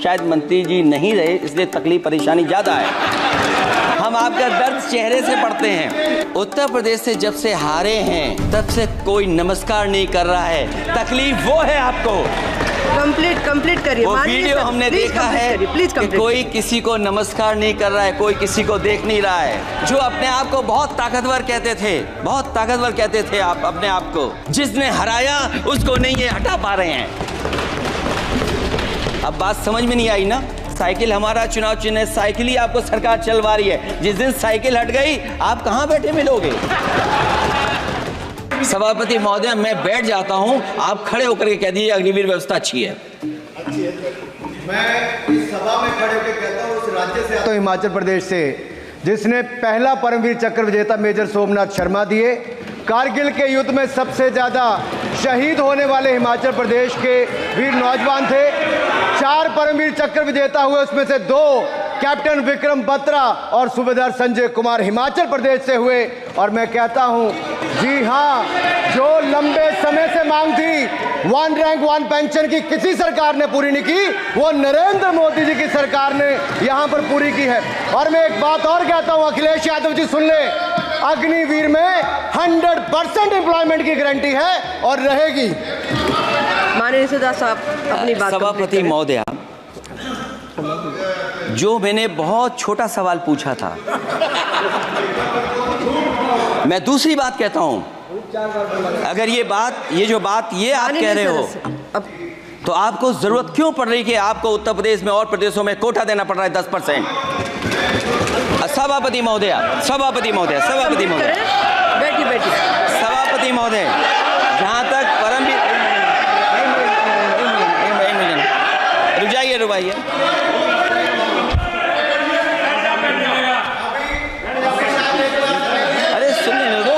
शायद मंत्री जी नहीं रहे इसलिए तकलीफ परेशानी ज़्यादा है। हम आपका दर्द चेहरे से पढ़ते हैं। उत्तर प्रदेश से जब से हारे हैं तब से कोई नमस्कार नहीं कर रहा है। तकलीफ वो है आपको। कंप्लीट करिए। वो वीडियो हमने देखा है कि कोई किसी को नमस्कार नहीं कर रहा है, कोई किसी को देख नहीं रहा है। जो अपने आप को बहुत ताकतवर कहते थे, बहुत ताकतवर कहते थे आप अपने आप को, जिसने हराया उसको नहीं ये हटा पा रहे हैं। अब बात समझ में नहीं आई ना? साइकिल हमारा चुनाव चिन्ह है, साइकिल ही आपको सरकार चलवा रही है। जिस दिन साइकिल हट गई आप कहाँ बैठे मिलोगे? सभापति महोदय, मैं बैठ जाता हूं, आप खड़े होकर के कह दीजिए अग्निवीर व्यवस्था अच्छी है। मैं इस सभा में खड़े होकर कहता हूं, उस राज्य से आता हूं, हिमाचल प्रदेश से, जिसने पहला परमवीर चक्र विजेता मेजर सोमनाथ शर्मा दिए। कारगिल के युद्ध में सबसे ज्यादा शहीद होने वाले हिमाचल प्रदेश के वीर नौजवान थे। 4 परमवीर चक्र विजेता हुए, उसमें से 2 कैप्टन विक्रम बत्रा और सूबेदार संजय कुमार हिमाचल प्रदेश से हुए। और मैं कहता हूं, जी हां, जो लंबे समय से मांग थी 1 रैंक 1 पेंशन की किसी सरकार ने पूरी नहीं की, वो नरेंद्र मोदी जी की सरकार ने यहां पर पूरी की है। और मैं एक बात और कहता हूं, अखिलेश यादव जी सुन ले, अग्निवीर में 100% एम्प्लॉयमेंट की गारंटी है और रहेगी। माननीय सदा साहब अपनी बात। सभापति महोदय, जो मैंने बहुत छोटा सवाल पूछा था, मैं दूसरी बात कहता हूं। अगर ये जो बात आप कह रहे हो, तो आपको जरूरत क्यों पड़ रही कि आपको उत्तर प्रदेश में और प्रदेशों में कोटा देना पड़ रहा है 10%? सभापति महोदय, बैठी सभापति महोदय, जहां तक परमवीर, रुजाइए अरे सुनने दो।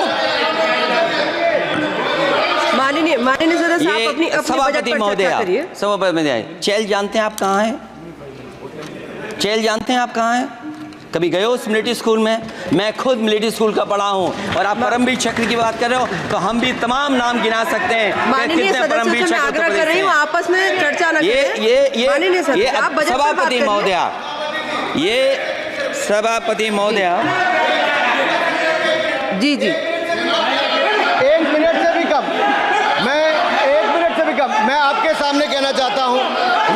माननीय सदस्य आप अपनी सभापति महोदय, चेल जानते हैं आप कहाँ हैं? चेल जानते हैं आप कहाँ हैं? कभी गए हो मिलिट्री स्कूल में? मैं खुद मिलिट्री स्कूल का पढ़ा हूं। और आप परमवीर चक्र की बात कर रहे हो, तो हम भी तमाम नाम गिना सकते हैं। माननीय सदस्य से मैं आग्रह कर रही हूं, आपस में चर्चा न करें। माननीय सदस्य, आप बजट पर बात करिए। सभापति महोदय, जी 1 मिनट से भी कम, मैं आपके सामने कहना चाहता हूं,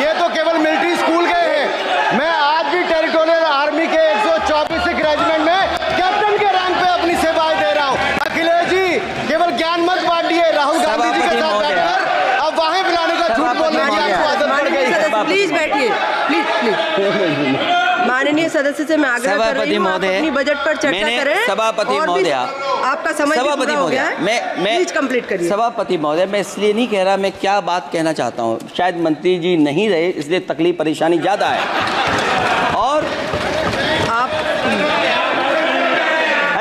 ये तो केवल मिलिट्री स्कूल गए हैं। मैं आज भी टेरिटोरियल आर्मी के 124 रेजिमेंट में कैप्टन के रैंक पे अपनी सेवाएं दे रहा हूं। अखिलेश जी केवल ज्ञान मत बांटिए, राहुल गांधी जी के साथ बैठकर अब वहां बुलाने का झूठ बोलने की आपको आदत पड़ गई। प्लीज बैठिए, प्लीज। माननीय सदस्य से मैं आग्रह कर रही हूं, आप अपनी बजट पर चर्चा करें। सभापति महोदय, आपका समय पूरा हो गया है, प्लीज कंप्लीट करिए। सभापति महोदय, मैं इसलिए नहीं कह रहा, मैं क्या बात कहना चाहता हूँ, शायद मंत्री जी नहीं रहे इसलिए तकलीफ परेशानी ज़्यादा है। और आप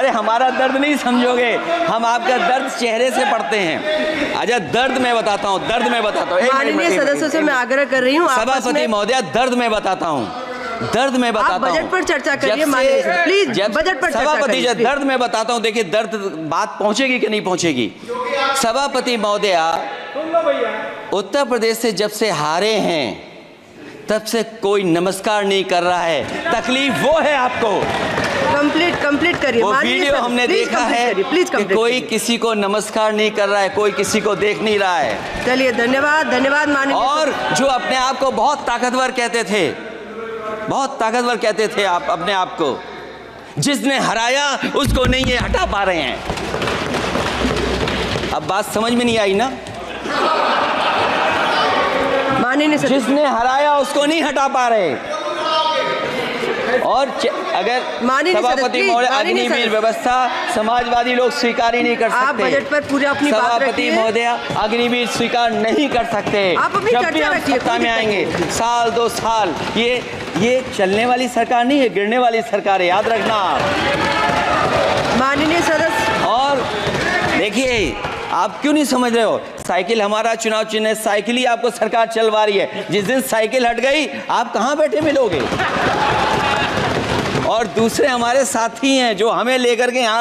हमारा दर्द नहीं समझोगे, हम आपका दर्द चेहरे से पढ़ते हैं। अच्छा, दर्द मैं बताता हूँ। माननीय सदस्यों से मैं आग्रह कर रही हूँ, सभापति महोदय, दर्द मैं बताता हूँ। बजट पर चर्चा करिए, प्लीज बजट पर सभापति जी, दर्द मैं बताता हूँ। देखिए, दर्द बात पहुंचेगी कि नहीं पहुंचेगी? सभापति महोदय, उत्तर प्रदेश से जब से हारे हैं तब से कोई नमस्कार नहीं कर रहा है। तकलीफ वो है आपको। कंप्लीट करिए। वो वीडियो हमने देखा है कि कोई किसी को नमस्कार नहीं कर रहा है, कोई किसी को देख नहीं रहा है। चलिए, धन्यवाद माननीय। और जो अपने आप को बहुत ताकतवर कहते थे, बहुत ताकतवर कहते थे आप अपने आप को, जिसने हराया उसको नहीं ये हटा पा रहे हैं। अब बात समझ में नहीं आई ना? माननीय जिसने हराया उसको नहीं हटा पा रहे। और अगर सभापति महोदय, अग्निवीर व्यवस्था समाजवादी लोग स्वीकार ही नहीं कर सकते। आप बजट पर पूरी अपनी बात रखिए। सभापति महोदय, अग्निवीर स्वीकार नहीं कर सकते। जब भी हम सत्ता में आएंगे, 1-2 साल, ये चलने वाली सरकार नहीं है, गिरने वाली सरकार है, याद रखना आप। माननीय सदस्य, और देखिए, आप क्यों नहीं समझ रहे हो? साइकिल हमारा चुनाव चिन्ह है, साइकिल ही आपको सरकार चलवा रही है। जिस दिन साइकिल हट गई आप कहाँ बैठे मिलोगे? और दूसरे हमारे साथी हैं जो हमें लेकर के यहाँ